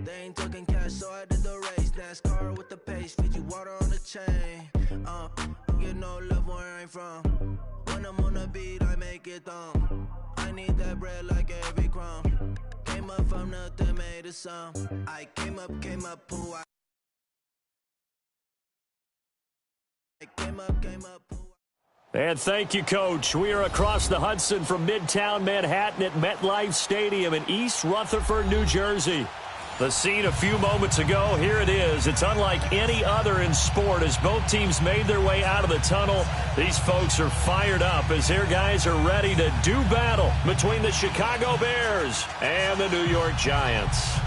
They ain't talking cash, so I did the race. NASCAR with the pace, feed you water on the chain. You know love where I'm from. When I'm on the beat, I make it thumb. I need that bread like every crumb. Came up from nothing, made a sum. I came up, who I came up, who And thank you, Coach. We are across the Hudson from Midtown Manhattan at MetLife Stadium in East Rutherford, New Jersey. The scene a few moments ago, here it is. It's unlike any other in sport as both teams made their way out of the tunnel. These folks are fired up as their guys are ready to do battle between the Chicago Bears and the New York Giants.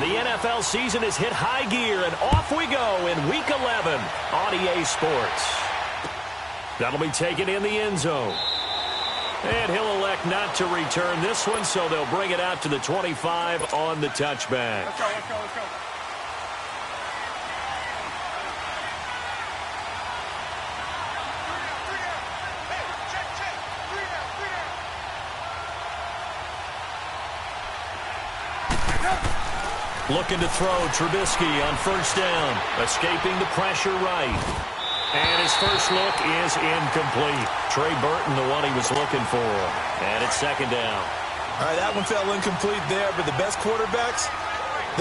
The NFL season has hit high gear, and off we go in Week 11 on EA Sports. That'll be taken in the end zone. And he'll elect not to return this one, so they'll bring it out to the 25 on the touchback. Let's go. Looking to throw, Trubisky on first down, escaping the pressure right. And his first look is incomplete. Trey Burton, the one he was looking for. And it's second down. All right, that one fell incomplete there, but the best quarterbacks,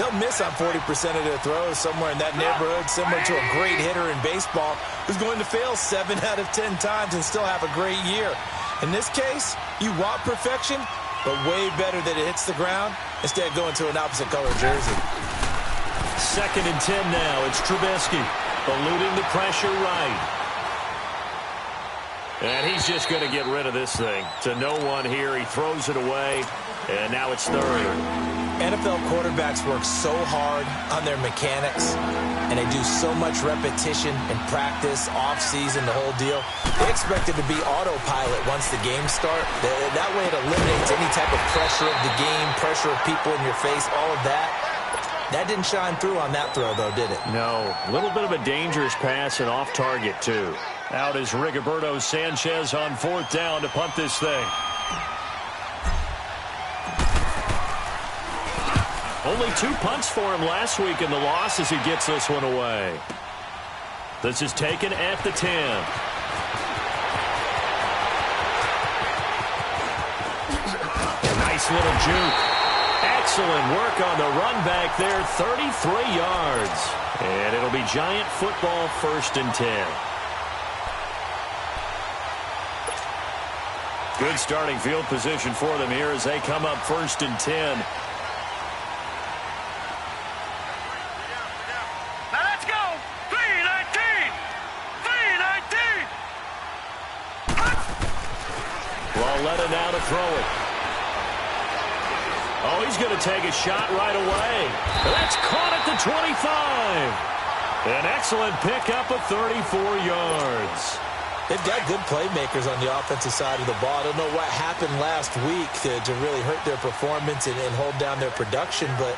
they'll miss on 40% of their throws somewhere in that neighborhood, similar to a great hitter in baseball who's going to fail 7 out of 10 times and still have a great year. In this case, you want perfection, but way better that it hits the ground instead of going to an opposite color jersey. Second and 10 now. It's Trubisky eluding the pressure right. And he's just going to get rid of this thing. To no one here. He throws it away, and now it's third. NFL quarterbacks work so hard on their mechanics, and they do so much repetition and practice, off-season, the whole deal. They expect it to be autopilot once the games start. That way it eliminates any type of pressure of the game, pressure of people in your face, all of that. That didn't shine through on that throw, though, did it? No. A little bit of a dangerous pass and off target, too. Out is Rigoberto Sanchez on fourth down to punt this thing. Only 2 punts for him last week in the loss as he gets this one away. This is taken at the 10. A nice little juke. Excellent work on the run back there, 33 yards. And it'll be Giant football, 1st and 10. Good starting field position for them here as they come up 1st and 10. Now let's go! 3-19! 3-19! Lauletta now to throw it. Oh, he's going to take a shot right away. That's caught at the 25. An excellent pickup of 34 yards. They've got good playmakers on the offensive side of the ball. I don't know what happened last week to really hurt their performance and hold down their production, but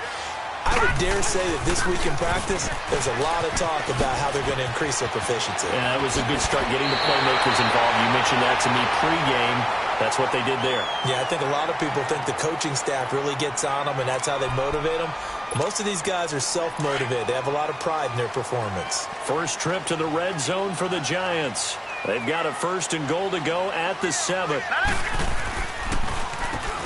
I would dare say that this week in practice, there's a lot of talk about how they're going to increase their proficiency. Yeah, it was a good start getting the playmakers involved. You mentioned that to me pregame. That's what they did there. Yeah, I think a lot of people think the coaching staff really gets on them, and that's how they motivate them. Most of these guys are self-motivated. They have a lot of pride in their performance. First trip to the red zone for the Giants. They've got a 1st and goal to go at the 7.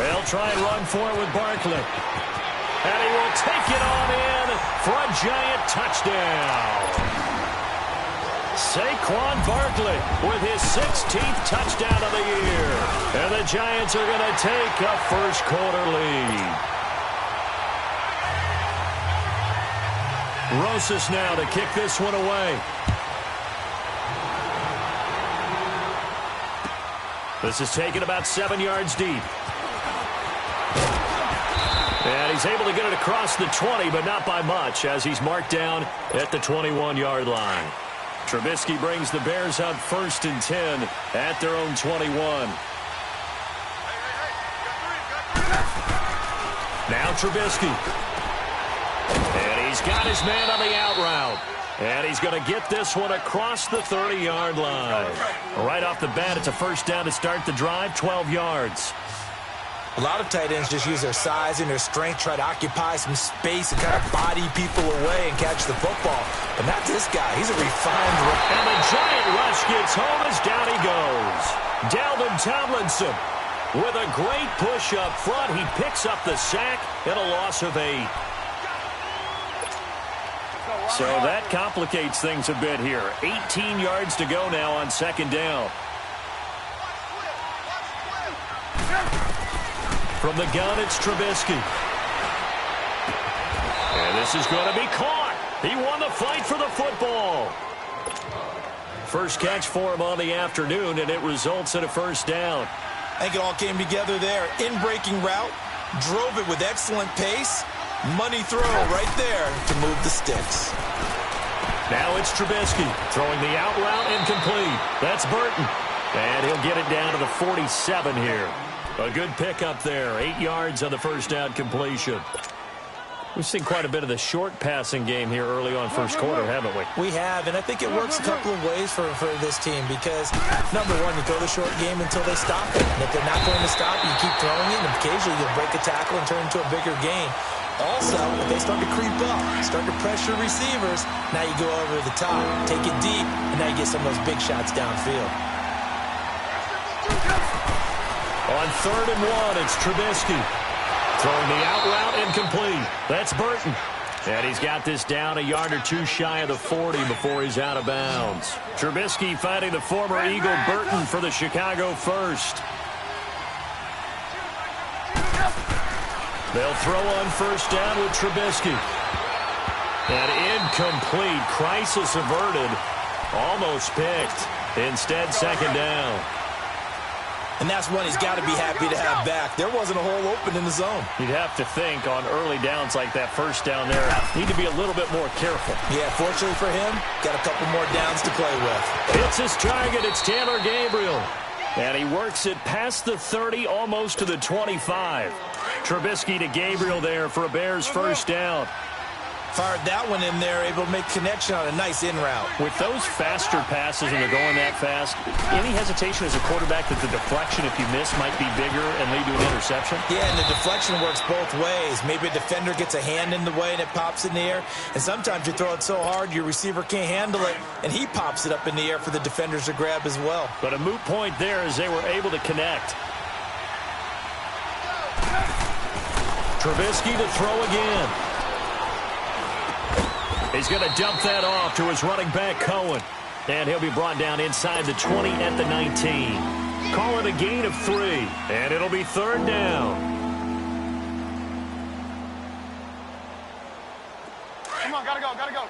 They'll try and run for it with Barkley. And he will take it on in for a Giant touchdown. Saquon Barkley with his 16th touchdown of the year. And the Giants are going to take a first-quarter lead. Rosas now to kick this one away. This is taken about 7 yards deep. And he's able to get it across the 20, but not by much, as he's marked down at the 21-yard line. Trubisky brings the Bears up 1st and 10 at their own 21. Now Trubisky. And he's got his man on the out route. And he's going to get this one across the 30-yard line. Right off the bat, it's a first down to start the drive, 12 yards. A lot of tight ends just use their size and their strength, try to occupy some space and kind of body people away and catch the football. But not this guy. He's a refined runner. And the giant rush gets home as down he goes. Dalvin Tomlinson with a great push up front. He picks up the sack and a loss of 8. So that complicates things a bit here. 18 yards to go now on second down. From the gun, it's Trubisky. And this is going to be caught. He won the fight for the football. First catch for him on the afternoon, and it results in a first down. I think it all came together there. In-breaking route, drove it with excellent pace. Money throw right there to move the sticks. Now it's Trubisky throwing the out route incomplete. That's Burton. And he'll get it down to the 47 here. A good pickup there. 8 yards on the first down completion. We've seen quite a bit of the short passing game here early on first quarter, haven't we? We have, and I think it works a couple of ways for this team because, number one, you throw the short game until they stop it. And if they're not going to stop it, you keep throwing it, and occasionally you'll break a tackle and turn into a bigger gain. Also, if they start to creep up, start to pressure receivers, now you go over the top, take it deep, and now you get some of those big shots downfield. On 3rd and 1, it's Trubisky. Throwing the out route incomplete. That's Burton. And he's got this down a yard or two shy of the 40 before he's out of bounds. Trubisky fighting the former Eagle Burton for the Chicago first. They'll throw on first down with Trubisky. And incomplete. Crisis averted. Almost picked. Instead, second down. And that's one he's got to be happy to have back. There wasn't a hole open in the zone. You'd have to think on early downs like that first down there, need to be a little bit more careful. Yeah, fortunately for him, got a couple more downs to play with. It's his target. It's Taylor Gabriel. And he works it past the 30, almost to the 25. Trubisky to Gabriel there for a Bears first down. Fired that one in there, able to make connection on a nice in route. With those faster passes and they're going that fast, any hesitation as a quarterback that the deflection, if you miss, might be bigger and lead to an interception? Yeah, and the deflection works both ways. Maybe a defender gets a hand in the way and it pops in the air. And sometimes you throw it so hard your receiver can't handle it, and he pops it up in the air for the defenders to grab as well. But a moot point there as they were able to connect. Trubisky to throw again. He's going to dump that off to his running back, Cohen. And he'll be brought down inside the 20 at the 19. Call it a gain of 3, and it'll be 3rd down. Come on, gotta go, gotta go.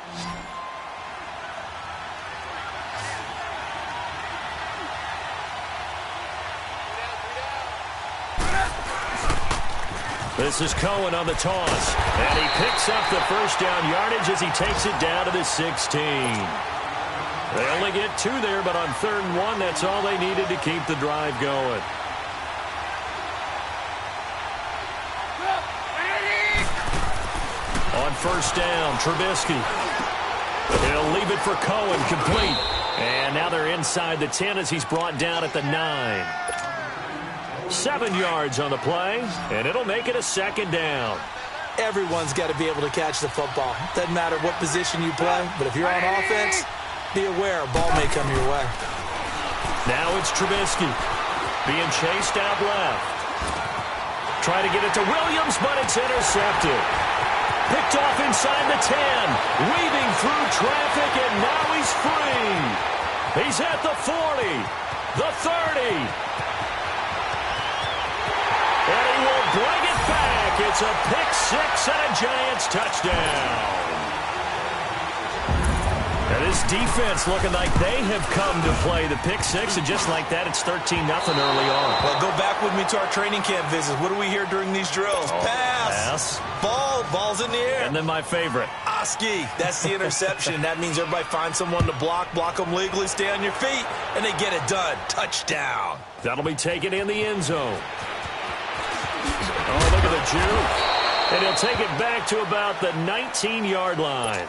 This is Cohen on the toss. And he picks up the first down yardage as he takes it down to the 16. They only get 2 there, but on 3rd and 1, that's all they needed to keep the drive going. On first down, Trubisky. He'll leave it for Cohen, complete. And now they're inside the 10 as he's brought down at the 9. 7 yards on the play, and it'll make it a 2nd down. Everyone's got to be able to catch the football. Doesn't matter what position you play, but if you're on offense, be aware a ball may come your way. Now it's Trubisky being chased out left. Try to get it to Williams, but it's intercepted. Picked off inside the 10. Weaving through traffic, and now he's free. He's at the 40, the 30. And he will bring it back. It's a pick-6 and a Giants touchdown. And this defense looking like they have come to play the pick-6, and just like that, it's 13-0 early on. Well, go back with me to our training camp visits. What do we hear during these drills? Pass. Ball's in the air. And then my favorite. Oski. That's the interception. That means everybody finds someone to block them legally, stay on your feet, and they get it done. Touchdown. That'll be taken in the end zone. Oh, look at the juke. And he'll take it back to about the 19-yard line.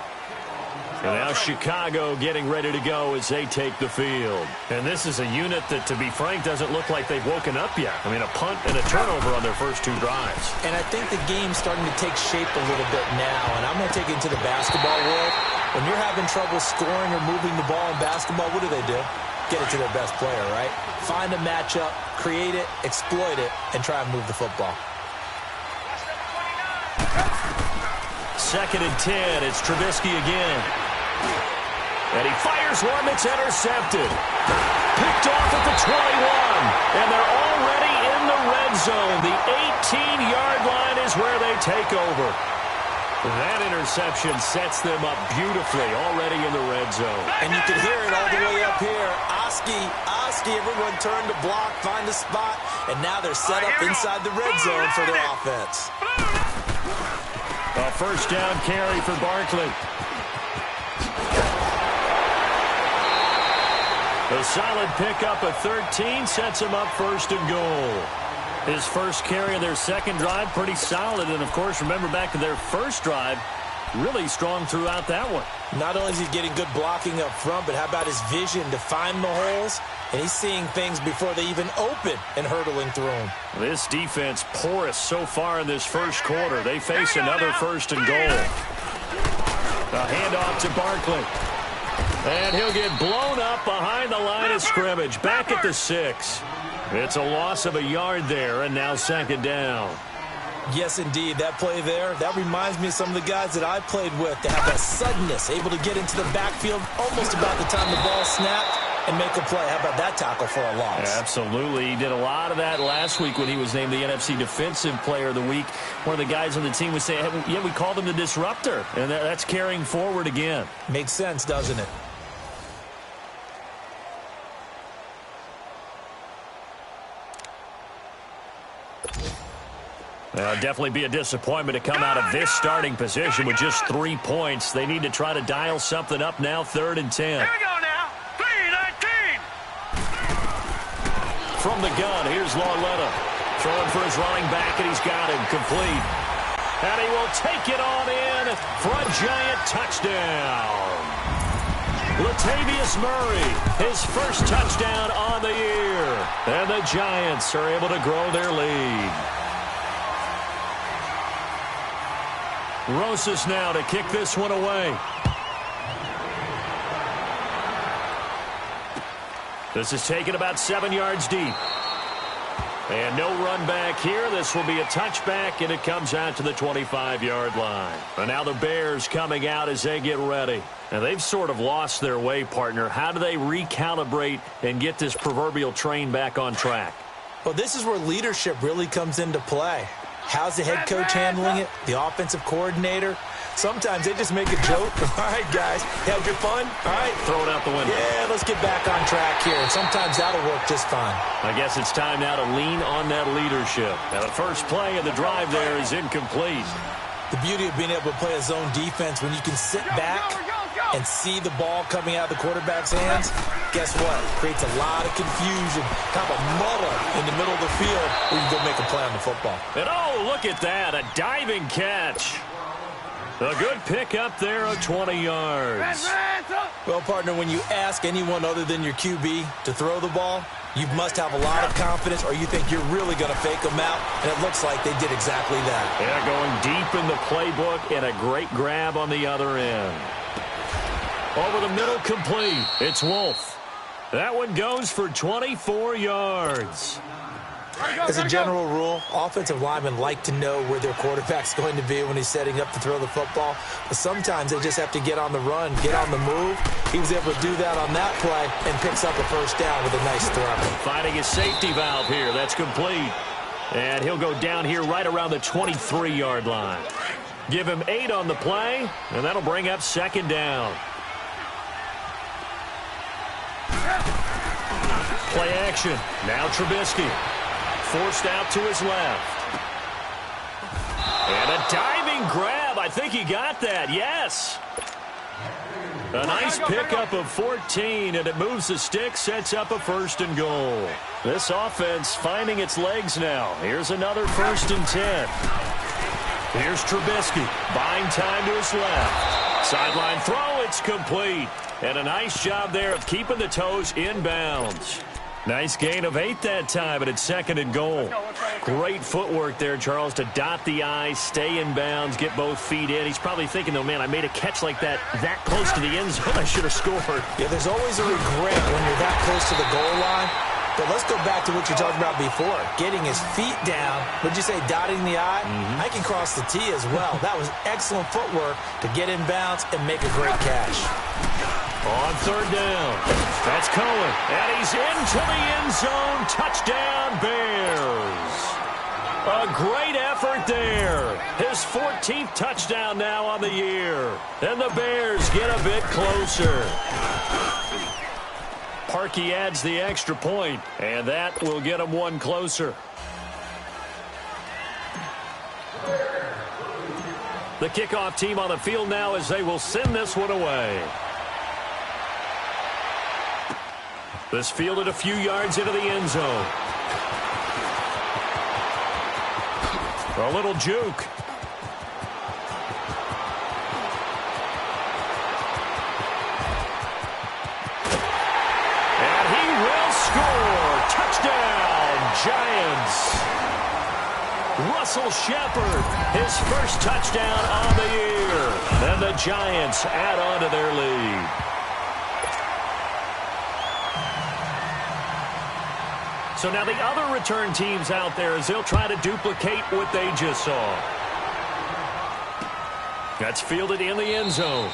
And now Chicago getting ready to go as they take the field. And this is a unit that, to be frank, doesn't look like they've woken up yet. I mean, a punt and a turnover on their first 2 drives. And I think the game's starting to take shape a little bit now. And I'm going to take it into the basketball world. When you're having trouble scoring or moving the ball in basketball, what do? Get it to their best player, right? Find a matchup, create it, exploit it, and try and move the football. 2nd and 10. It's Trubisky again. And he fires one that's intercepted. Picked off at the 21. And they're already in the red zone. The 18-yard line is where they take over. That interception sets them up beautifully already in the red zone. And you can hear it all the way up here. Oski, everyone turned to block, find a spot, and now they're set up inside the red zone for their offense. A first down carry for Barkley. A solid pickup of 13 sets him up 1st and goal. His first carry of their second drive, pretty solid. And, of course, remember back to their first drive, really strong throughout that one. Not only is he getting good blocking up front, but how about his vision to find the holes? And he's seeing things before they even open and hurtling through them. This defense porous so far in this first quarter. They face another 1st and goal. A handoff to Barkley. And he'll get blown up behind the line of scrimmage. Back at the 6. It's a loss of a yard there, and now 2nd down. Yes, indeed. That play there, that reminds me of some of the guys that I played with. They have that suddenness, able to get into the backfield almost about the time the ball snapped and make a play. How about that tackle for a loss? Yeah, absolutely. He did a lot of that last week when he was named the NFC Defensive Player of the Week. One of the guys on the team was saying, yeah, we called him the disruptor, and that's carrying forward again. Makes sense, doesn't it? Definitely be a disappointment to come out of this starting position with just 3 points. They need to try to dial something up now, 3rd and 10. Here we go now. 3-19. From the gun, here's Lauletta. Throwing for his running back, and he's got him complete. And he will take it on in for a giant touchdown. Latavius Murray, his first touchdown on the year. And the Giants are able to grow their lead. Rosas now to kick this one away. This is taken about 7 yards deep. And no run back here. This will be a touchback, and it comes out to the 25-yard line. And now the Bears coming out as they get ready. And they've sort of lost their way, partner. How do they recalibrate and get this proverbial train back on track? Well, this is where leadership really comes into play. How's the head coach handling it? The offensive coordinator? Sometimes they just make a joke. All right, guys, had your fun? All right. Throw it out the window. Yeah, let's get back on track here. And sometimes that'll work just fine. I guess it's time now to lean on that leadership. Now, the first play of the drive there is incomplete. The beauty of being able to play a zone defense when you can sit back and see the ball coming out of the quarterback's hands, guess what? Creates a lot of confusion, kind of a muddle in the middle of the field where you can go make a play on the football. And oh, look at that, a diving catch. A good pick up there of 20 yards. Well, partner, when you ask anyone other than your QB to throw the ball, you must have a lot of confidence, or you think you're really going to fake them out, and it looks like they did exactly that. Yeah, going deep in the playbook, and a great grab on the other end. Over the middle, complete. It's Wolf. That one goes for 24 yards. As a general rule, offensive linemen like to know where their quarterback's going to be when he's setting up to throw the football. But sometimes they just have to get on the run, get on the move. He was able to do that on that play and picks up a first down with a nice throw. Finding his safety valve here. That's complete. And he'll go down here right around the 23-yard line. Give him 8 on the play, and that'll bring up 2nd down. Play action. Now Trubisky. Forced out to his left. And a diving grab. I think he got that. Yes. A nice pickup of 14, and it moves the stick, sets up a 1st and goal. This offense finding its legs now. Here's another 1st and 10. Here's Trubisky, buying time to his left. Sideline throw it's complete. And a nice job there of keeping the toes inbounds. Nice gain of 8 that time, and it's 2nd and goal. Great footwork there, Charles, to dot the I, stay in bounds, get both feet in. He's probably thinking, though, man, I made a catch like that close to the end zone. I should have scored. Yeah, there's always a regret when you're that close to the goal line. But let's go back to what you talked about before. Getting his feet down. Would you say dotting the I? I can cross the T as well. That was excellent footwork to get in bounds and make a great catch. On 3rd down, that's Cohen, and he's into the end zone. Touchdown, Bears. A great effort there. His 14th touchdown now on the year. And the Bears get a bit closer. Parkey adds the extra point, and that will get him one closer. The kickoff team on the field now as they will send this one away. This fielded a few yards into the end zone. A little juke. And he will score. Touchdown, Giants. Russell Shepard, his first touchdown on the year. And the Giants add on to their lead. So now the other return teams out there as they'll try to duplicate what they just saw. That's fielded in the end zone.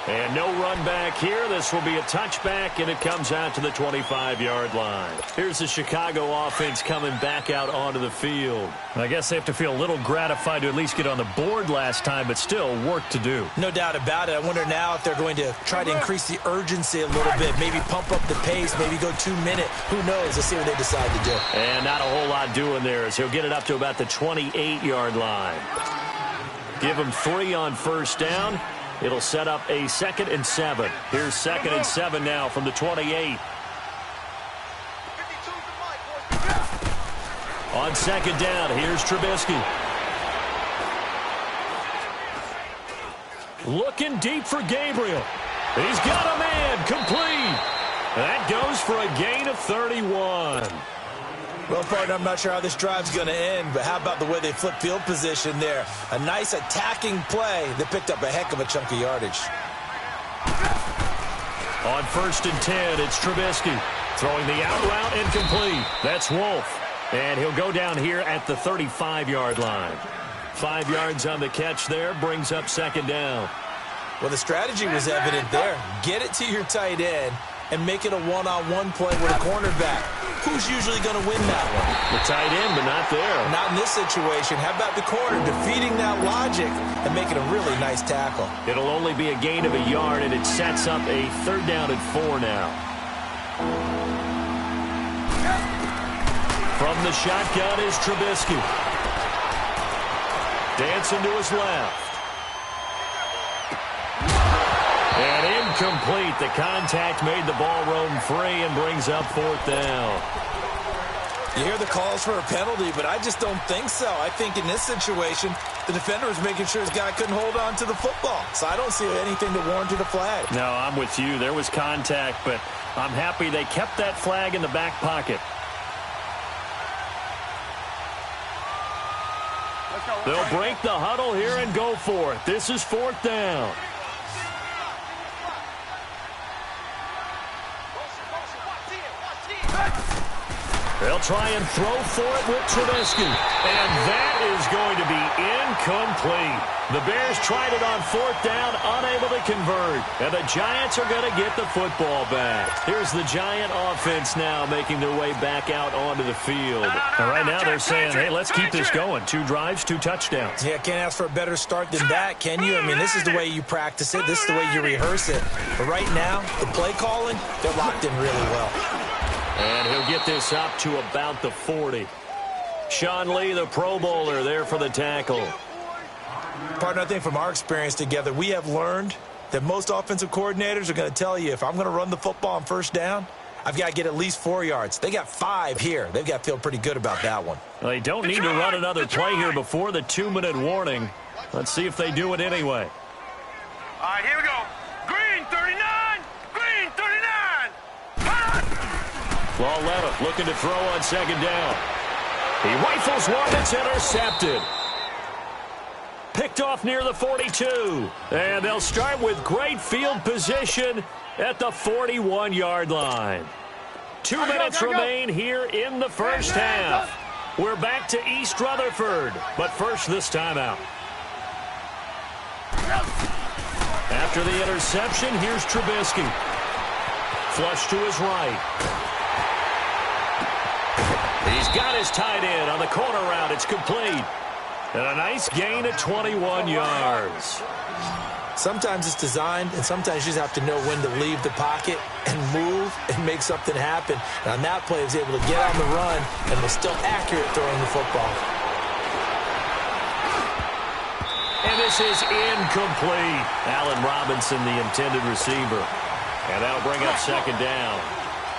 And no run back here. This will be a touchback, and it comes out to the 25-yard line. Here's the Chicago offense coming back out onto the field. I guess they have to feel a little gratified to at least get on the board last time, but still work to do. No doubt about it. I wonder now if they're going to try to increase the urgency a little bit, maybe pump up the pace, maybe go 2-minute. Who knows? Let's see what they decide to do. And not a whole lot doing there as he'll get it up to about the 28-yard line. Give him 3 on first down. It'll set up a 2nd and 7. Here's 2nd and 7 now from the 28. On 2nd down, here's Trubisky. Looking deep for Gabriel. He's got a man, complete. That goes for a gain of 31. Well, partner, I'm not sure how this drive's going to end, but how about the way they flip field position there? A nice attacking play that picked up a heck of a chunk of yardage. On 1st and 10, it's Trubisky. Throwing the out route incomplete. That's Wolf. And he'll go down here at the 35-yard line. 5 yards on the catch there, brings up 2nd down. Well, the strategy was evident there. Get it to your tight end and make it a one-on-one play with a cornerback. Who's usually going to win that one? The tight end, but not there. Not in this situation. How about the corner defeating that logic and making a really nice tackle? It'll only be a gain of a yard, and it sets up a 3rd down and 4 now. From the shotgun is Trubisky. Dancing to his left. And incomplete. The contact made the ball roam free and brings up 4th down. You hear the calls for a penalty, but I just don't think so. I think in this situation, the defender was making sure his guy couldn't hold on to the football. So I don't see anything to warrant a flag. No, I'm with you. There was contact, but I'm happy they kept that flag in the back pocket. They'll break the huddle here and go for it. This is 4th down. They'll try and throw for it with Trubisky. And that is going to be incomplete. The Bears tried it on 4th down, unable to convert. And the Giants are going to get the football back. Here's the Giant offense now making their way back out onto the field. And right now they're saying, hey, let's keep this going. 2 drives, 2 touchdowns. Yeah, can't ask for a better start than that, can you? I mean, this is the way you practice it. This is the way you rehearse it. But right now, the play calling, they're locked in really well. And he'll get this up to about the 40. Sean Lee, the Pro Bowler, there for the tackle. Partner, I think from our experience together, we have learned that most offensive coordinators are going to tell you, if I'm going to run the football on 1st down, I've got to get at least 4 yards. They got 5 here. They've got to feel pretty good about that one. Well, they don't need to run another play here before the 2-minute warning. Let's see if they do it anyway. All right, here we go. Lauletta looking to throw on second down. He rifles one that's intercepted. Picked off near the 42. And they'll start with great field position at the 41-yard line. 2 minutes remain here in the first half. We're back to East Rutherford, but first this timeout. After the interception, here's Trubisky. Flush to his right. He's got his tight end on the corner route. It's complete. And a nice gain of 21 yards. Sometimes it's designed, and sometimes you just have to know when to leave the pocket and move and make something happen. And on that play, he was able to get on the run and was still accurate throwing the football. And this is incomplete. Allen Robinson, the intended receiver. And that'll bring up second down.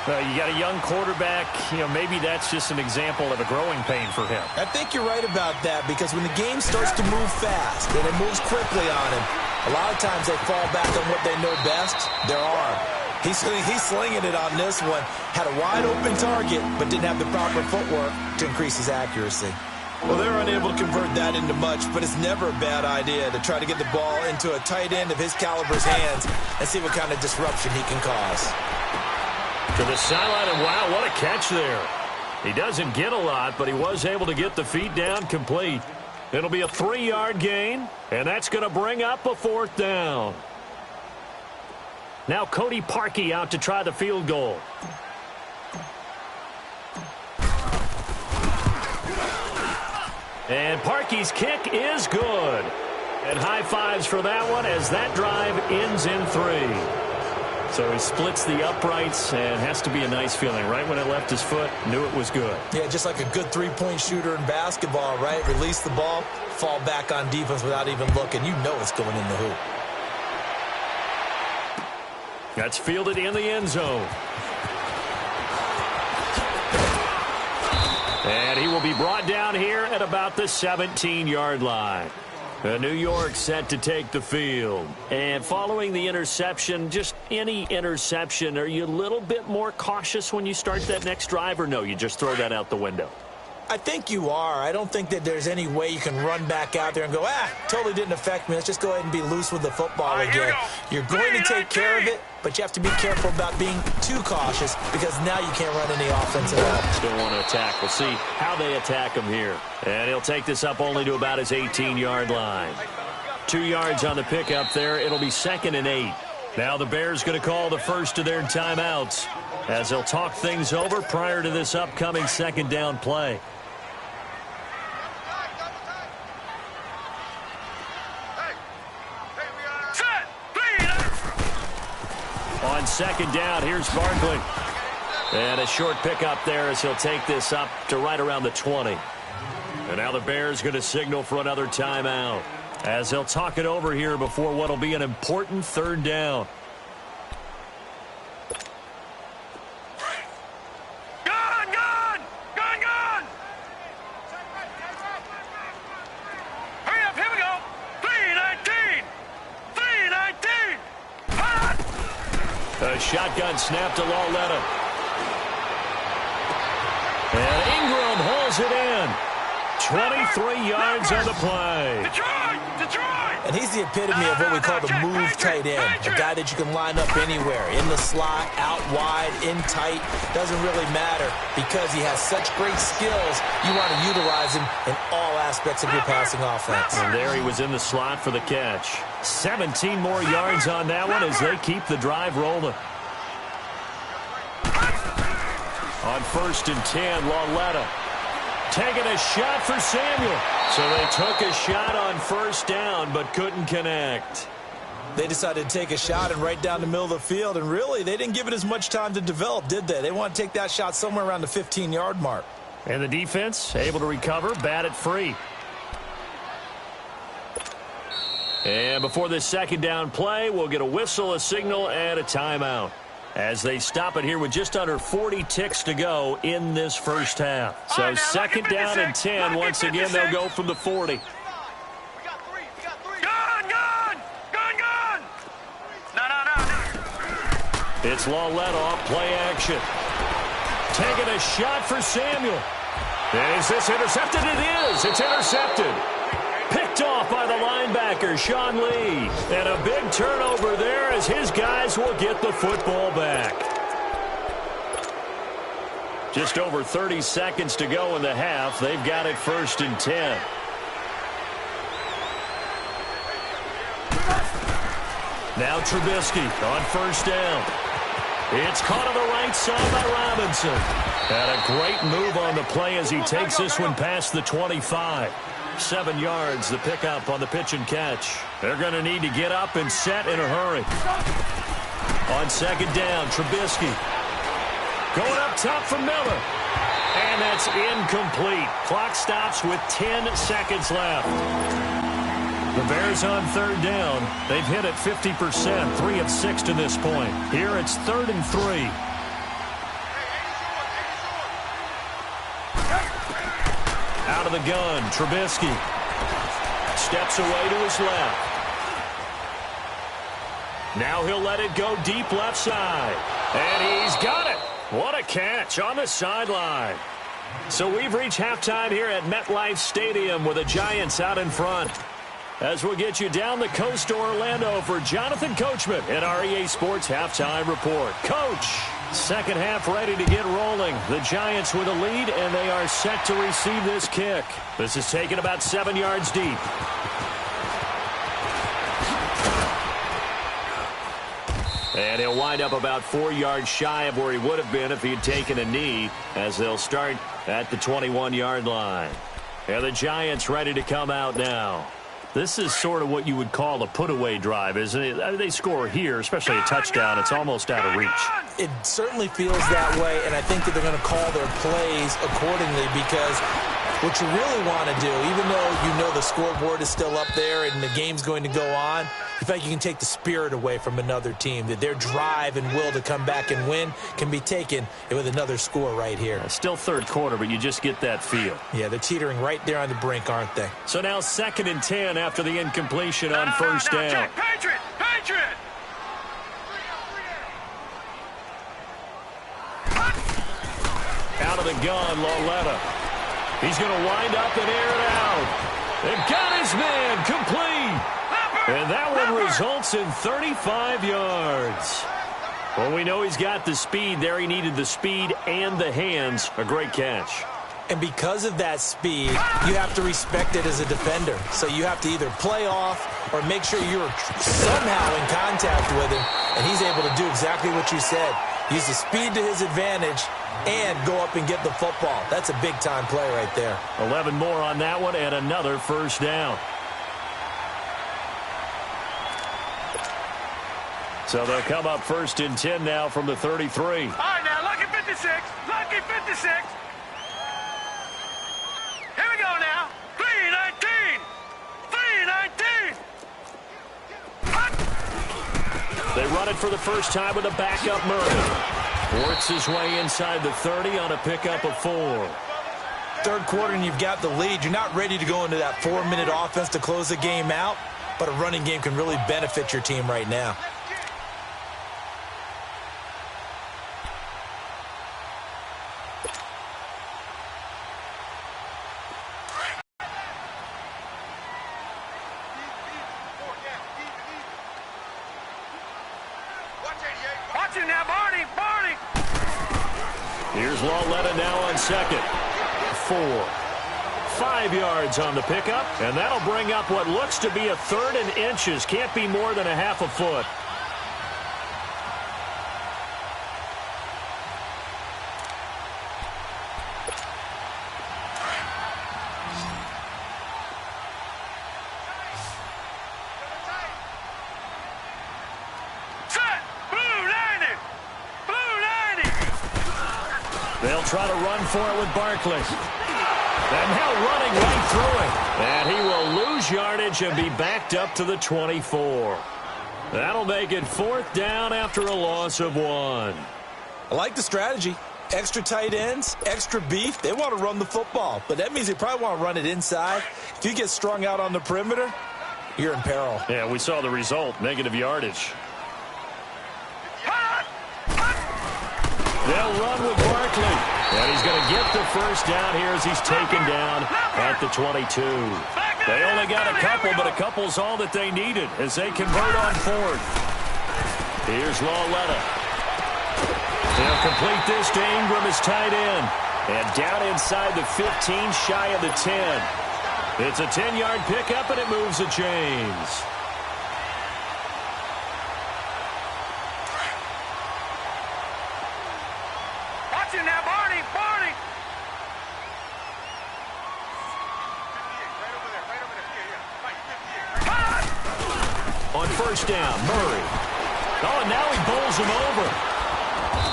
You got a young quarterback. Maybe that's just an example of a growing pain for him. I think you're right about that, because when the game starts to move fast and it moves quickly on him, a lot of times they fall back on what they know best, their arm. He's slinging it on this one. Had a wide open target, but didn't have the proper footwork to increase his accuracy. Well, they're unable to convert that into much, but it's never a bad idea to try to get the ball into a tight end of his caliber's hands and see what kind of disruption he can cause. To the sideline, and wow, what a catch there. He doesn't get a lot, but he was able to get the feet down complete. It'll be a 3-yard gain, and that's going to bring up a fourth down. Now Cody Parkey out to try the field goal. And Parkey's kick is good. And high fives for that one as that drive ends in 3. So he splits the uprights, and has to be a nice feeling. Right when it left his foot, knew it was good. Yeah, just like a good three-point shooter in basketball, right? Release the ball, fall back on defense without even looking. You know it's going in the hoop. That's fielded in the end zone. And he will be brought down here at about the 17-yard line. New York set to take the field. And following the interception, just any interception, are you a little bit more cautious when you start that next drive, or no, you just throw that out the window? I think you are. I don't think that there's any way you can run back out there and go, totally didn't affect me. Let's just go ahead and be loose with the football again. You're going to take care of it, but you have to be careful about being too cautious, because now you can't run any offense at all. Still want to attack. We'll see how they attack him here. And he'll take this up only to about his 18-yard line. 2 yards on the pickup there. It'll be 2nd and 8. Now the Bears going to call the first of their timeouts as they'll talk things over prior to this upcoming second down play. On second down, here's Barkley. And a short pickup there as he'll take this up to right around the 20. And now the Bears going to signal for another timeout as they'll talk it over here before what will be an important third down. Hurry up, here we go. 3-19. 3-19. A shotgun snap to Lauletta. And Ingram hauls it in. 23 yards on the play. Detroit! And he's the epitome of what we call the move tight end. A guy that you can line up anywhere. In the slot, out wide, in tight. Doesn't really matter, because he has such great skills. You want to utilize him in all aspects of your passing offense. And there he was in the slot for the catch. 17 more yards on that one as they keep the drive rolling. On 1st and 10, Lauletta taking a shot for Samuel. So they took a shot on first down but couldn't connect. They decided to take a shot and right down the middle of the field, and really they didn't give it as much time to develop, did they? They want to take that shot somewhere around the 15-yard mark. And the defense able to recover, bat it free. And before this second down play, we'll get a whistle, a signal, and a timeout as they stop it here with just under 40 ticks to go in this first half. So right, second down and 10. Once again, they'll go from the 40. We got three. Gun! No. It's Lauletta off play action. Taking a shot for Samuel. And is this intercepted? It is. It's intercepted. Picked off by the linebacker, Sean Lee. And a big turnover there as his guys will get the football back. Just over 30 seconds to go in the half. They've got it 1st and 10. Now Trubisky on 1st down. It's caught on the right side by Robinson. And a great move on the play as he takes this one past the 25. 7 yards, the pickup on the pitch and catch. They're going to need to get up and set in a hurry. On 2nd down, Trubisky. Going up top for Miller. And that's incomplete. Clock stops with 10 seconds left. The Bears on 3rd down. They've hit it 50%, 3 of 6 to this point. Here it's 3rd and 3. Out of the gun, Trubisky. Steps away to his left. Now he'll let it go deep left side. And he's got it. What a catch on the sideline. So we've reached halftime here at MetLife Stadium with the Giants out in front. As we'll get you down the coast to Orlando for Jonathan Coachman in our EA Sports Halftime Report. Coach, second half ready to get rolling. The Giants with a lead, and they are set to receive this kick. This is taken about 7 yards deep. And he'll wind up about 4 yards shy of where he would have been if he had taken a knee, as they'll start at the 21-yard line. And the Giants ready to come out now. This is sort of what you would call a put-away drive, isn't it? They score here, especially a touchdown. It's almost out of reach. It certainly feels that way, and I think that they're going to call their plays accordingly, because what you really want to do, even though you know the scoreboard is still up there and the game's going to go on, in fact, you can take the spirit away from another team, that their drive and will to come back and win can be taken with another score right here. Still 3rd quarter, but you just get that feel. Yeah, they're teetering right there on the brink, aren't they? So now 2nd and 10 after the incompletion on 1st down. Check, Patriot! Patriot! Out of the gun, Lauletta. He's going to wind up and air it out. They've got his man complete. And that one results in 35 yards. Well, we know he's got the speed there. He needed the speed and the hands. A great catch. And because of that speed, you have to respect it as a defender. So you have to either play off or make sure you're somehow in contact with him. And he's able to do exactly what you said. Use the speed to his advantage and go up and get the football. That's a big-time play right there. 11 more on that one and another 1st down. So they'll come up 1st and 10 now from the 33. All right, now, lucky 56. Lucky 56. Here we go now. 3-19. 3-19. They run it for the first time with a backup Murray. Works his way inside the 30 on a pickup of 4. 3rd quarter and you've got the lead. You're not ready to go into that 4-minute offense to close the game out, but a running game can really benefit your team right now. Watch him now, Barney. Barney. Here's Lauletta now on 2nd. 4. 5 yards on the pickup, and that'll bring up what looks to be a 3rd and inches. Can't be more than a half a foot. They'll try to run for it with Barkley. And now running right through it. And he will lose yardage and be backed up to the 24. That'll make it 4th down after a loss of 1. I like the strategy. Extra tight ends, extra beef. They want to run the football, but that means they probably want to run it inside. If you get strung out on the perimeter, you're in peril. Yeah, we saw the result, negative yardage. They'll run with Barkley. And he's going to get the first down here as he's taken down at the 22. They only got a couple, but a couple's all that they needed as they convert on fourth. Here's Lauletta. They'll complete this to Ingram as tight end. And down inside the 15, shy of the 10. It's a 10-yard pickup, and it moves the chains. Watch it now, Barney! Barney! On first down, Murray. Oh, and now he bowls him over.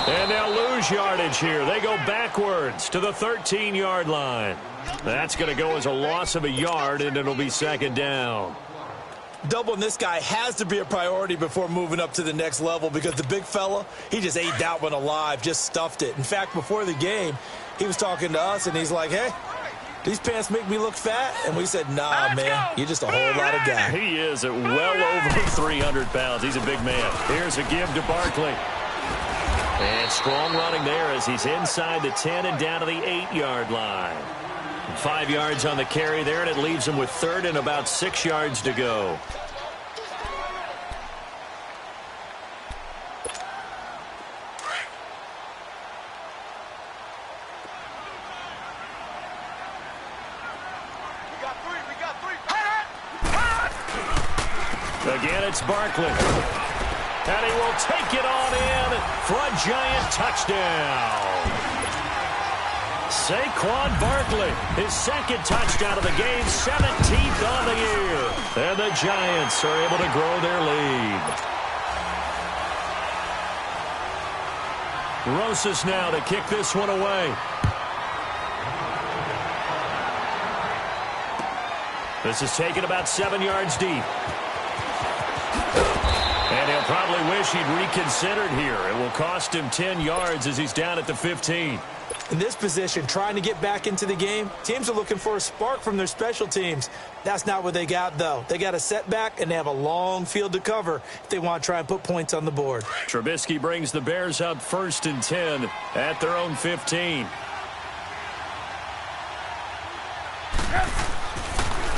And they'll lose yardage here. They go backwards to the 13-yard line. That's going to go as a loss of a yard, and it'll be second down. Doubling this guy has to be a priority before moving up to the next level because the big fella, he just ate that one alive, just stuffed it. In fact, before the game, he was talking to us, and he's like, hey, these pants make me look fat? And we said, nah, man, you're just a whole lot of guy. He is at well over 300 pounds. He's a big man. Here's a give to Barkley. And strong running there as he's inside the 10 and down to the 8-yard line. 5 yards on the carry there, and it leaves him with third and about 6 yards to go. Again, it's Barkley. And he will take it on in for a giant touchdown. Saquon Barkley, his second touchdown of the game, 17th on the year. And the Giants are able to grow their lead. Rosas now to kick this one away. This is taken about 7 yards deep. And he'll probably wish he'd reconsidered here. It will cost him 10 yards as he's down at the 15. In this position, trying to get back into the game, teams are looking for a spark from their special teams. That's not what they got, though. They got a setback, and they have a long field to cover if they want to try and put points on the board. Trubisky brings the Bears up 1st and 10 at their own 15.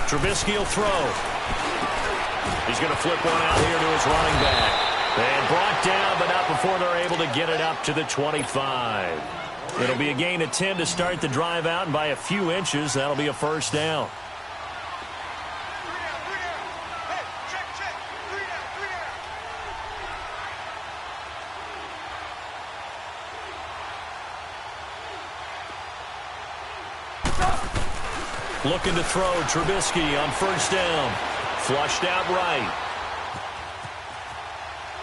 Trubisky will throw. He's going to flip one out here to his running back. And brought down, but not before they're able to get it up to the 25. It'll be a gain of 10 to start the drive out, and by a few inches, that'll be a first down. Looking to throw, Trubisky on first down. Flushed out right.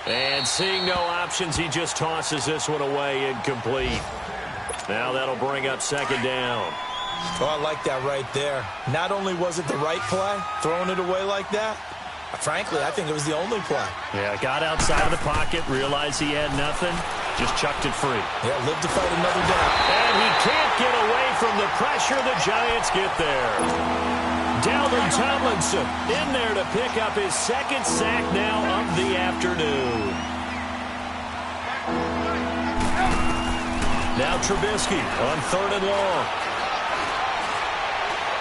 And seeing no options, he just tosses this one away, incomplete. Now that'll bring up second down. Oh, I like that right there. Not only was it the right play, throwing it away like that, frankly, I think it was the only play. Yeah, got outside of the pocket, realized he had nothing, just chucked it free. Yeah, lived to fight another down. And he can't get away from the pressure. The Giants get there. Dalvin Tomlinson in there to pick up his second sack now of the afternoon. Now Trubisky on 3rd and long.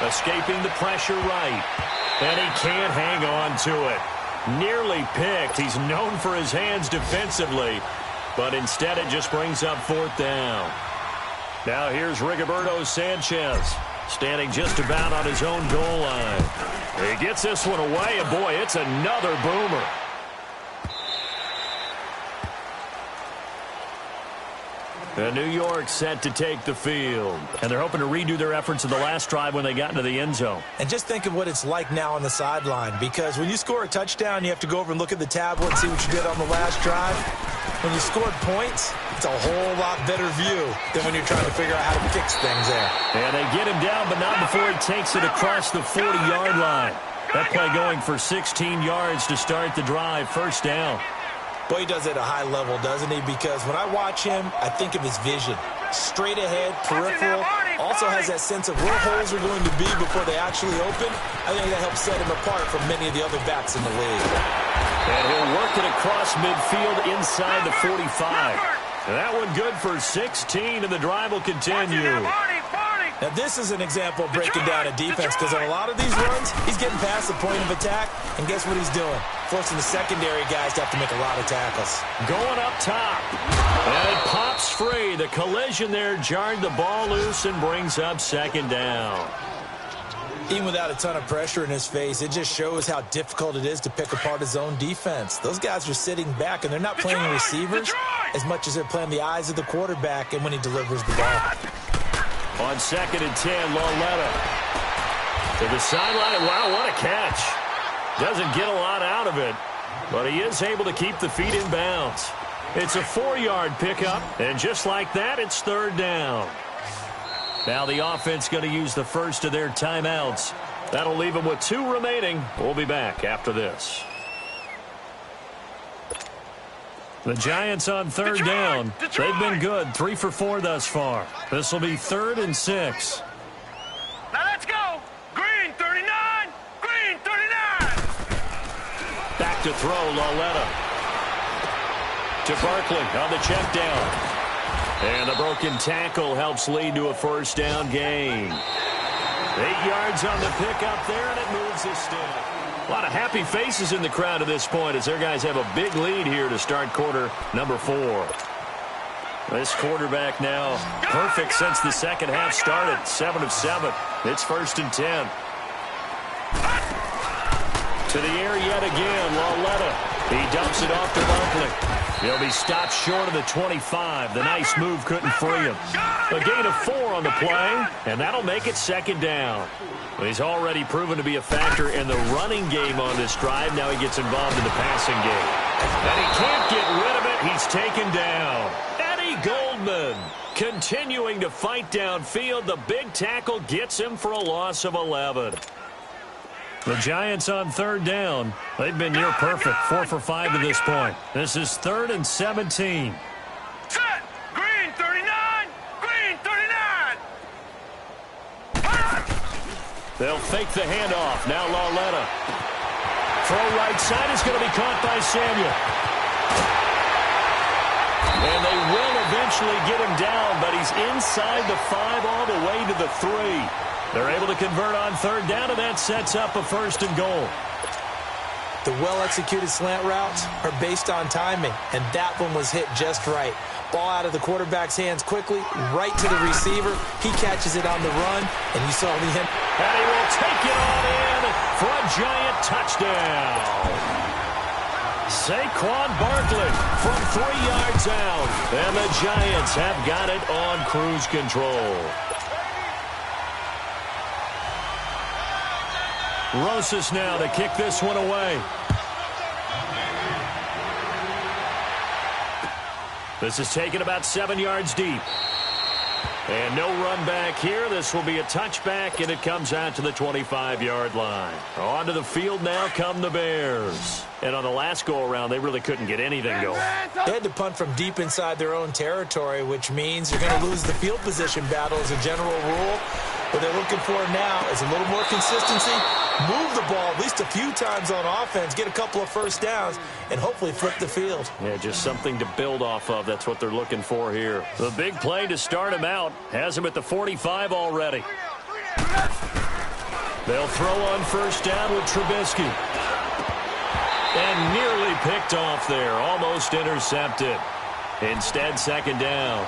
Escaping the pressure right. And he can't hang on to it. Nearly picked. He's known for his hands defensively. But instead it just brings up 4th down. Now here's Rigoberto Sanchez. Standing just about on his own goal line. He gets this one away, and boy, it's another boomer. And New York set to take the field. And they're hoping to redo their efforts in the last drive when they got into the end zone. And just think of what it's like now on the sideline, because when you score a touchdown, you have to go over and look at the tablet and see what you did on the last drive. When you scored points, it's a whole lot better view than when you're trying to figure out how to fix things there. And they get him down, but not before he takes it across the 40-yard line. That play going for 16 yards to start the drive. First down. Boy, he does it at a high level, doesn't he? Because when I watch him, I think of his vision. Straight ahead, peripheral. Also has that sense of where holes are going to be before they actually open. I think that helps set him apart from many of the other backs in the league. And he'll work it across midfield inside the 45. And that one good for 16, and the drive will continue. Now, this is an example of breaking down a defense, because on a lot of these runs, he's getting past the point of attack, and guess what he's doing? Forcing the secondary guys to have to make a lot of tackles. Going up top, and it pops free. The collision there jarred the ball loose and brings up second down. Even without a ton of pressure in his face, it just shows how difficult it is to pick apart his own defense. Those guys are sitting back, and they're not playing receivers as much as they're playing the eyes of the quarterback and when he delivers the ball. On 2nd and 10, Lauletta to the sideline. Wow, what a catch. Doesn't get a lot out of it, but he is able to keep the feet in bounds. It's a 4-yard pickup, and just like that, it's 3rd down. Now the offense going to use the first of their timeouts. That'll leave them with 2 remaining. We'll be back after this. The Giants on 3rd down. They've been good, 3 for 4 thus far. This will be 3rd and 6. Now let's go. Green 39. Green 39. Back to throw, Lauletta. To Barkley on the check down. And the broken tackle helps lead to a 1st down gain. 8 yards on the pickup there, and it moves the stick. A lot of happy faces in the crowd at this point as their guys have a big lead here to start quarter number 4. This quarterback now perfect since the second half started. 7 of 7. It's 1st and 10. To the air yet again, Lauletta. He dumps it off to Barkley. He'll be stopped short of the 25. The nice move couldn't free him. A gain of 4 on the play, and that'll make it 2nd down. Well, he's already proven to be a factor in the running game on this drive. Now he gets involved in the passing game. And he can't get rid of it. He's taken down. Eddie Goldman continuing to fight downfield. The big tackle gets him for a loss of 11. The Giants on 3rd down. They've been near perfect, 4 for 5 to this point. This is 3rd and 17. Set. Green 39. Green 39. They'll fake the handoff. Now Lauletta. Throw right side is going to be caught by Samuel. And they will eventually get him down, but he's inside the 5 all the way to the 3. They're able to convert on 3rd down, and that sets up a 1st and goal. The well-executed slant routes are based on timing, and that one was hit just right. Ball out of the quarterback's hands quickly, right to the receiver. He catches it on the run, and you saw the end. And he will take it on in for a Giant touchdown. Saquon Barkley from 3 yards out, and the Giants have got it on cruise control. Rosas now to kick this one away. This is taken about 7 yards deep. And no run back here. This will be a touchback, and it comes out to the 25-yard line. Onto the field now come the Bears. And on the last go-around, they really couldn't get anything going. They had to punt from deep inside their own territory, which means you're going to lose the field position battle as a general rule. What they're looking for now is a little more consistency, move the ball at least a few times on offense, get a couple of 1st downs, and hopefully flip the field. Yeah, just something to build off of. That's what they're looking for here. The big play to start him out has him at the 45 already. They'll throw on 1st down with Trubisky. And nearly picked off there, almost intercepted. Instead, 2nd down.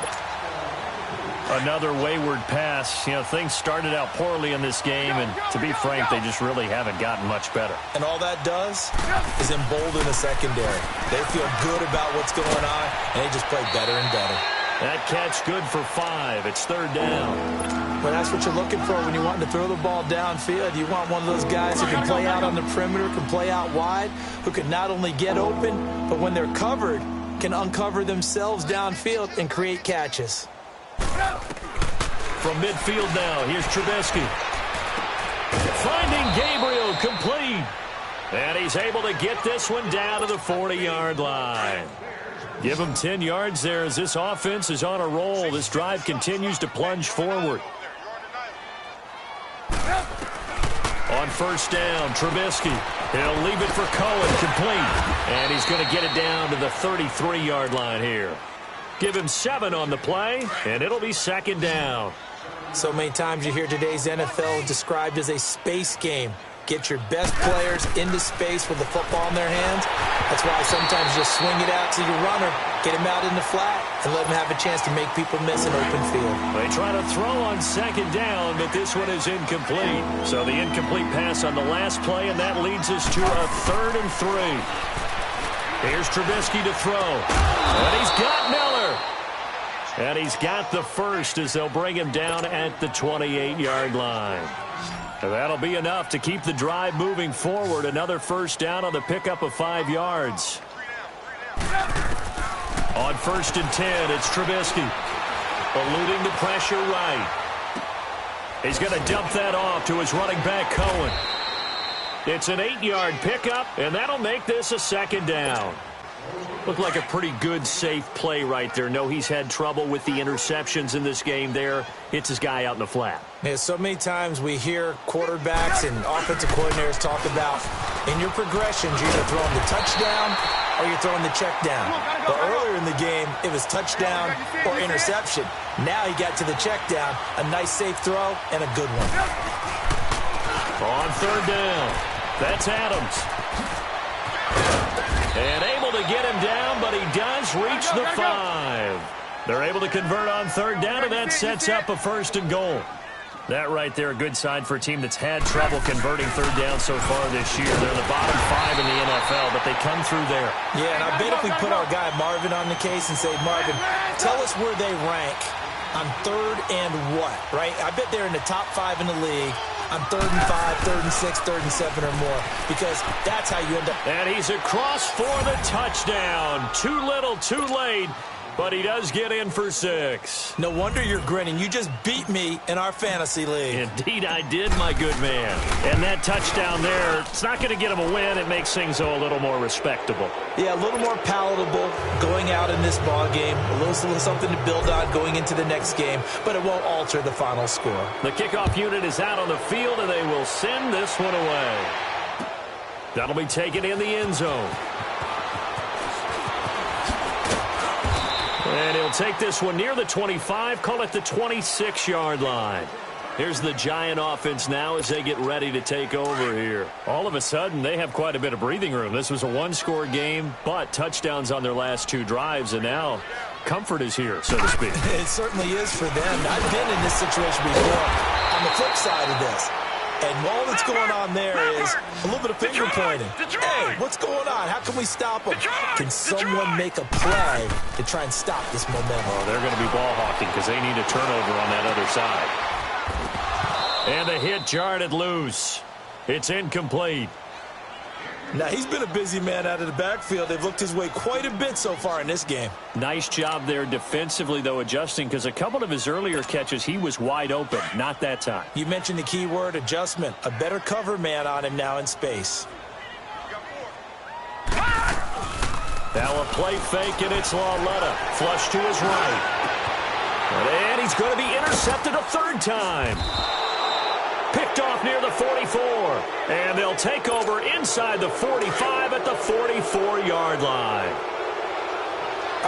Another wayward pass. You know, things started out poorly in this game, and to be frank, they just really haven't gotten much better. And all that does is embolden the secondary. They feel good about what's going on, and they just play better and better. That catch good for 5. It's 3rd down. Well, that's what you're looking for when you want to throw the ball downfield. You want one of those guys who can play out on the perimeter, can play out wide, who can not only get open, but when they're covered, can uncover themselves downfield and create catches. From midfield now, here's Trubisky. Finding Gabriel, complete. And he's able to get this one down to the 40-yard line. Give him 10 yards there as this offense is on a roll. This drive continues to plunge forward. On 1st down, Trubisky. He'll leave it for Cohen, complete. And he's going to get it down to the 33-yard line here. Give him 7 on the play, and it'll be second down. So many times you hear today's NFL described as a space game. Get your best players into space with the football in their hands. That's why sometimes you just swing it out to your runner, get him out in the flat, and let him have a chance to make people miss an open field. They try to throw on second down, but this one is incomplete. So the incomplete pass on the last play, and that leads us to a 3rd and 3. Here's Trubisky to throw. And he's got Miller. And he's got the first as they'll bring him down at the 28-yard line. And that'll be enough to keep the drive moving forward. Another first down on the pickup of 5 yards. On 1st and 10, it's Trubisky. Eluding the pressure right. He's going to dump that off to his running back, Cohen. It's an 8-yard pickup, and that'll make this a second down. Looked like a pretty good, safe play right there. No, he's had trouble with the interceptions in this game there. Hits his guy out in the flat. Yeah, so many times we hear quarterbacks and offensive coordinators talk about in your progressions, you're either throwing the touchdown or you're throwing the check down. But earlier in the game, it was touchdown or interception. Now he got to the check down, a nice safe throw, and a good one. On 3rd down, that's Adams. And able to get him down, but he does reach the 5. They're able to convert on 3rd down, and that sets up a 1st and goal. That right there, a good sign for a team that's had trouble converting 3rd down so far this year. They're the bottom 5 in the NFL, but they come through there. Yeah, and I bet if we put our guy Marvin on the case and say, Marvin, tell us where they rank on 3rd and what, right? I bet they're in the top 5 in the league on 3rd and 5, 3rd and 6, 3rd and 7 or more, because that's how you end up. And he's across for the touchdown. Too little, too late, but he does get in for 6. No wonder you're grinning. You just beat me in our fantasy league. Indeed I did, my good man. And that touchdown there, it's not going to get him a win. It makes things a little more respectable. Yeah, a little more palatable going out in this ball game. A little something to build on going into the next game, but it won't alter the final score. The kickoff unit is out on the field, and they will send this one away. That'll be taken in the end zone. And he'll take this one near the 25, call it the 26-yard line. Here's the Giant offense now as they get ready to take over here. All of a sudden, they have quite a bit of breathing room. This was a one-score game, but touchdowns on their last 2 drives, and now comfort is here, so to speak. It certainly is for them. I've been in this situation before on the flip side of this. And all that's going on there is a little bit of finger pointing. Hey, what's going on? How can we stop them? Can someone make a play to try and stop this momentum? Oh, they're going to be ball hawking because they need a turnover on that other side. And the hit jarred it loose. It's incomplete. Now, he's been a busy man out of the backfield. They've looked his way quite a bit so far in this game. Nice job there defensively, though, adjusting, because a couple of his earlier catches, he was wide open. Not that time. You mentioned the key word, adjustment. A better cover man on him now in space. Now a play fake, and it's Lauletta. Flush to his right. And he's going to be intercepted a 3rd time. Picked off near the 44. And they'll take over inside the 45 at the 44-yard line.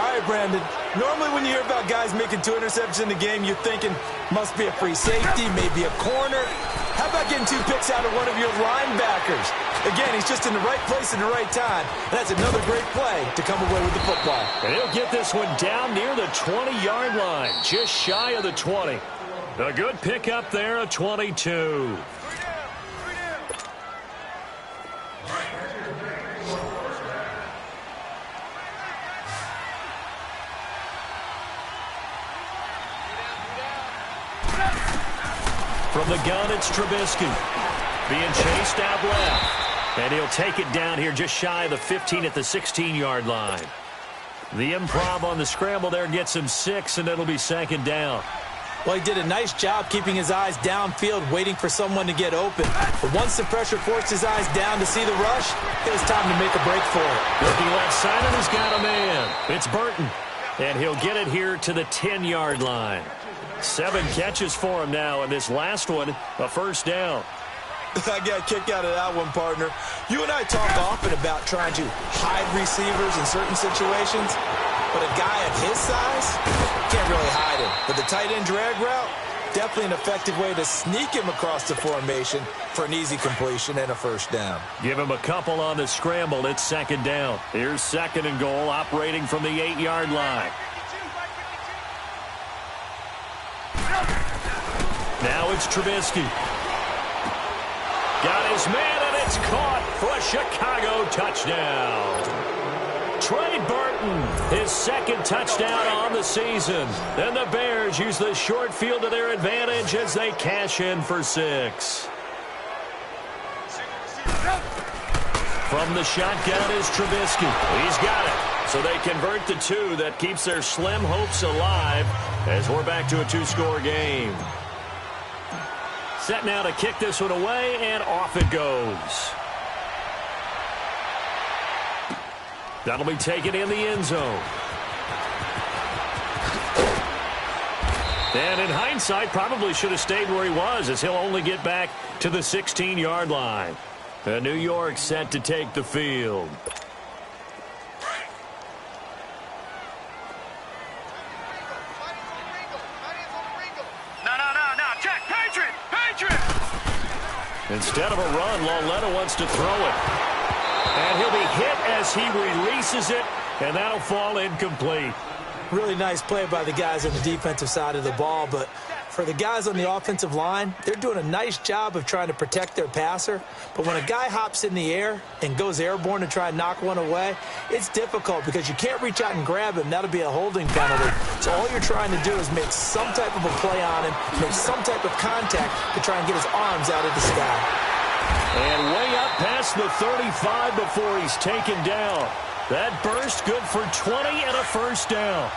All right, Brandon. Normally when you hear about guys making 2 interceptions in the game, you're thinking must be a free safety, maybe a corner. How about getting 2 picks out of one of your linebackers? Again, he's just in the right place at the right time. And that's another great play to come away with the football. And he'll get this one down near the 20-yard line, just shy of the 20. A good pickup there, a 22. From the gun, it's Trubisky. Being chased out left. And he'll take it down here just shy of the 15 at the 16-yard line. The improv on the scramble there gets him 6, and it'll be 2nd down. Well, he did a nice job keeping his eyes downfield, waiting for someone to get open. But once the pressure forced his eyes down to see the rush, it was time to make a break for it. Looking left side, and he's got a man. It's Burton. And he'll get it here to the 10-yard line. 7 catches for him now, and this last one, a 1st down. I got a kick out of that one, partner. You and I talk often about trying to hide receivers in certain situations. but a guy of his size can't really hide him. But the tight end drag route, definitely an effective way to sneak him across the formation for an easy completion and a first down. Give him a couple on the scramble. It's second down. Here's second and goal, operating from the 8-yard line. Now it's Trubisky. Got his man, and it's caught for a Chicago touchdown. Trey Burton, his second touchdown on the season. Then the Bears use the short field to their advantage as they cash in for 6. From the shotgun is Trubisky. He's got it. So they convert the 2. That keeps their slim hopes alive as we're back to a 2-score game. Set now to kick this one away, and off it goes. That'll be taken in the end zone. And in hindsight, probably should have stayed where he was, as he'll only get back to the 16-yard line. New York set to take the field. No. Check. Patriot. Instead of a run, Lauletta wants to throw it. And he'll be hit as he releases it, and that'll fall incomplete. Really nice play by the guys on the defensive side of the ball, but for the guys on the offensive line, they're doing a nice job of trying to protect their passer. But when a guy hops in the air and goes airborne to try and knock one away, it's difficult because you can't reach out and grab him. That'll be a holding penalty. So all you're trying to do is make some type of a play on him, make some type of contact to try and get his arms out of the sky. And way up past the 35 before he's taken down. That burst good for 20 and a first down.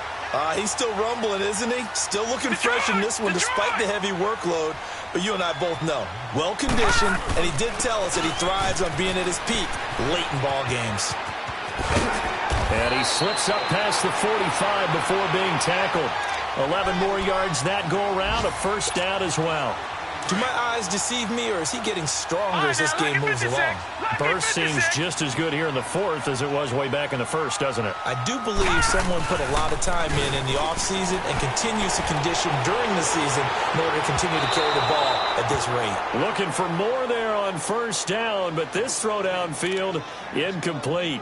He's still rumbling, isn't he? Still looking fresh in this one despite the heavy workload. But you and I both know, well-conditioned, and he did tell us that he thrives on being at his peak late in ball games. And he slips up past the 45 before being tackled. 11 more yards that go around, a first down as well. Do my eyes deceive me, or is he getting stronger as this game moves along? Burst seems just as good here in the fourth as it was way back in the first, doesn't it? I do believe someone put a lot of time in the offseason and continues to condition during the season in order to continue to carry the ball at this rate. Looking for more there on first down, but this throw downfield incomplete.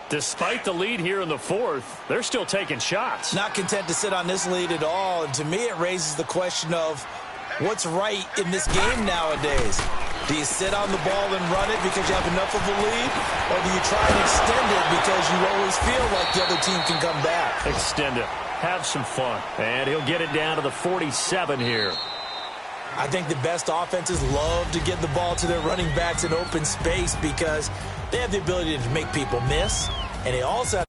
Despite the lead here in the fourth, they're still taking shots. Not content to sit on this lead at all, and to me it raises the question of what's right in this game nowadays? Do you sit on the ball and run it because you have enough of a lead? Or do you try and extend it because you always feel like the other team can come back? Extend it. Have some fun. And he'll get it down to the 47 here. I think the best offenses love to get the ball to their running backs in open space because they have the ability to make people miss. And they also have